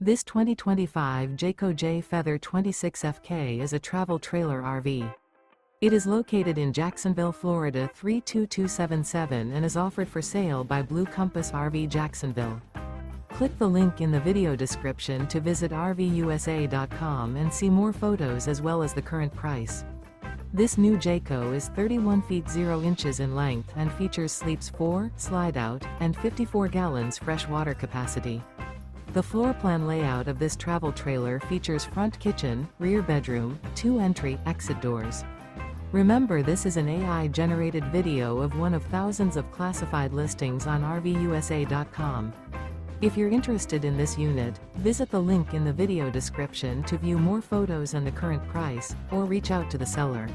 This 2025 Jayco Jay Feather 26FK is a travel trailer RV. It is located in Jacksonville, Florida 32277 and is offered for sale by Blue Compass RV Jacksonville. Click the link in the video description to visit RVUSA.com and see more photos as well as the current price. This new Jayco is 31 feet 0 inches in length and features sleeps 4, slide-out, and 54 gallons fresh water capacity. The floor plan layout of this travel trailer features front kitchen, rear bedroom, 2 entry/exit doors. Remember, this is an AI-generated video of one of thousands of classified listings on RVUSA.com. If you're interested in this unit, visit the link in the video description to view more photos and the current price, or reach out to the seller.